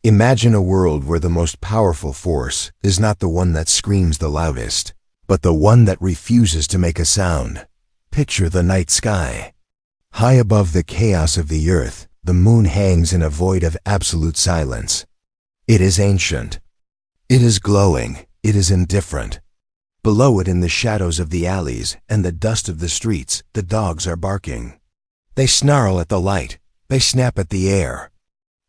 Imagine a world where the most powerful force is not the one that screams the loudest, but the one that refuses to make a sound. Picture the night sky. High above the chaos of the earth, the moon hangs in a void of absolute silence. It is ancient. It is glowing. It is indifferent. Below it, in the shadows of the alleys and the dust of the streets, the dogs are barking. They snarl at the light. They snap at the air.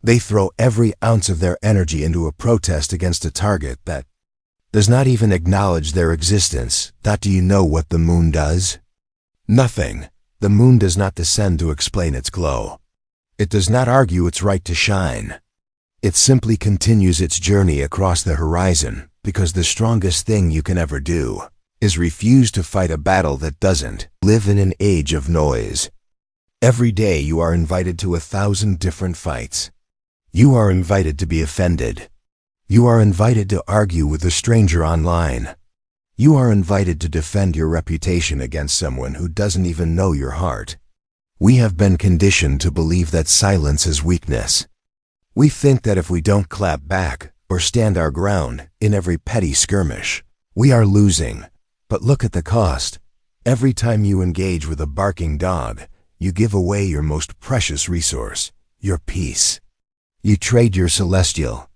They throw every ounce of their energy into a protest against a target that does not even acknowledge their existence. Do you know what the moon does? Nothing. The moon does not descend to explain its glow. It does not argue its right to shine. It simply continues its journey across the horizon, because the strongest thing you can ever do is refuse to fight a battle that doesn't live in an age of noise. Every day you are invited to 1,000 different fights. You are invited to be offended. You are invited to argue with a stranger online. You are invited to defend your reputation against someone who doesn't even know your heart. We have been conditioned to believe that silence is weakness. We think that if we don't clap back or stand our ground in every petty skirmish, we are losing. But look at the cost. Every time you engage with a barking dog, you give away your most precious resource, your peace. You trade your celestial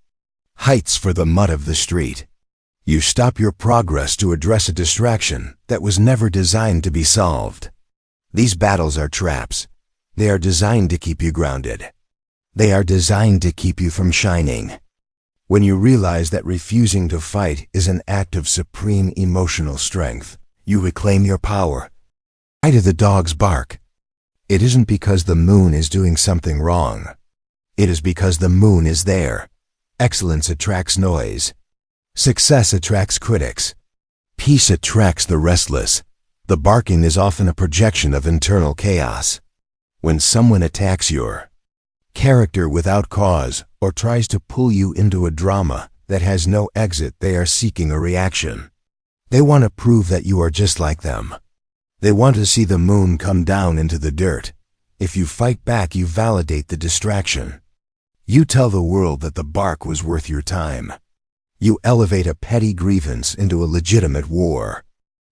heights for the mud of the street. You stop your progress to address a distraction that was never designed to be solved. These battles are traps. They are designed to keep you grounded. They are designed to keep you from shining. When you realize that refusing to fight is an act of supreme emotional strength, you reclaim your power. Why do the dogs bark? It isn't because the moon is doing something wrong. It is because the moon is there. Excellence attracts noise. Success attracts critics. Peace attracts the restless. The barking is often a projection of internal chaos. When someone attacks your character without cause or tries to pull you into a drama that has no exit, they are seeking a reaction. They want to prove that you are just like them. They want to see the moon come down into the dirt. If you fight back, you validate the distraction. You tell the world that the bark was worth your time. You elevate a petty grievance into a legitimate war.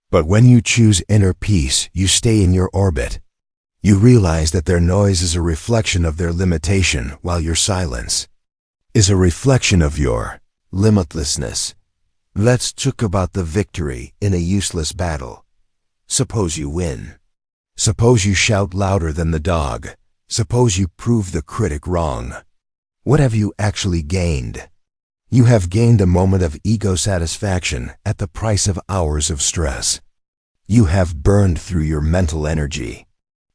But when you choose inner peace, you stay in your orbit. You realize that their noise is a reflection of their limitation, while your silence is a reflection of your limitlessness. Let's talk about the victory in a useless battle. Suppose you win. Suppose you shout louder than the dog. Suppose you prove the critic wrong. What have you actually gained? You have gained a moment of ego satisfaction at the price of hours of stress. You have burned through your mental energy.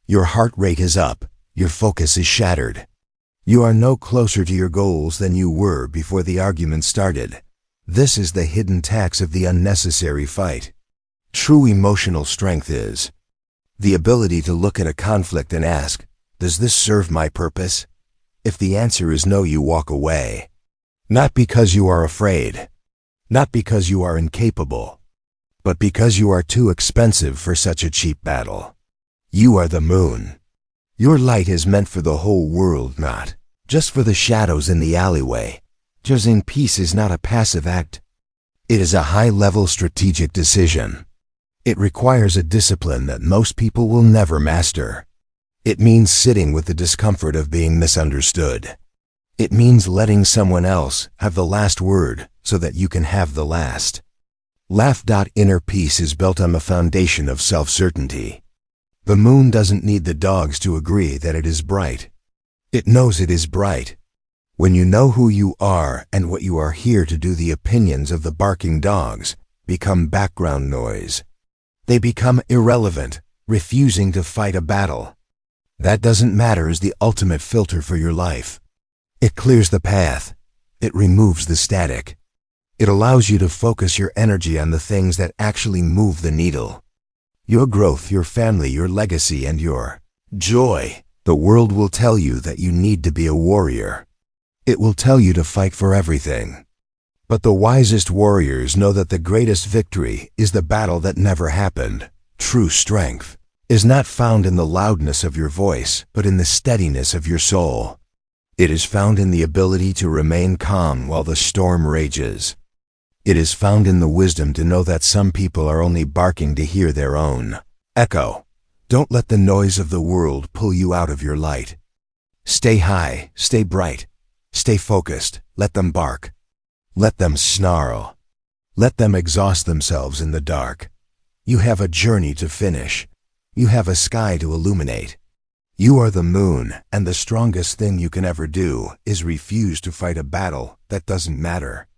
Your heart rate is up. Your focus is shattered. You are no closer to your goals than you were before the argument started. This is the hidden tax of the unnecessary fight. True emotional strength is the ability to look at a conflict and ask, does this serve my purpose? If the answer is no, you walk away. Not because you are afraid, not because you are incapable, but because you are too expensive for such a cheap battle. You are the moon. Your light is meant for the whole world, not just for the shadows in the alleyway. Choosing peace is not a passive act. It is a high-level strategic decision. It requires a discipline that most people will never master. It means sitting with the discomfort of being misunderstood. It means letting someone else have the last word so that you can have the last. Inner peace is built on the foundation of self-certainty. The moon doesn't need the dogs to agree that it is bright. It knows it is bright. When you know who you are and what you are here to do, the opinions of the barking dogs become background noise. They become irrelevant, refusing to fight a battle. That doesn't matter is the ultimate filter for your life. It clears the path. It removes the static. It allows you to focus your energy on the things that actually move the needle. Your growth, your family, your legacy, and your joy. The world will tell you that you need to be a warrior. It will tell you to fight for everything. But the wisest warriors know that the greatest victory is the battle that never happened. True strength is not found in the loudness of your voice, but in the steadiness of your soul. It is found in the ability to remain calm while the storm rages. It is found in the wisdom to know that some people are only barking to hear their own echo. Don't let the noise of the world pull you out of your light. Stay high, stay bright, stay focused. Let them bark. Let them snarl. Let them exhaust themselves in the dark. You have a journey to finish. You have a sky to illuminate. You are the moon, and the strongest thing you can ever do is refuse to fight a battle that doesn't matter.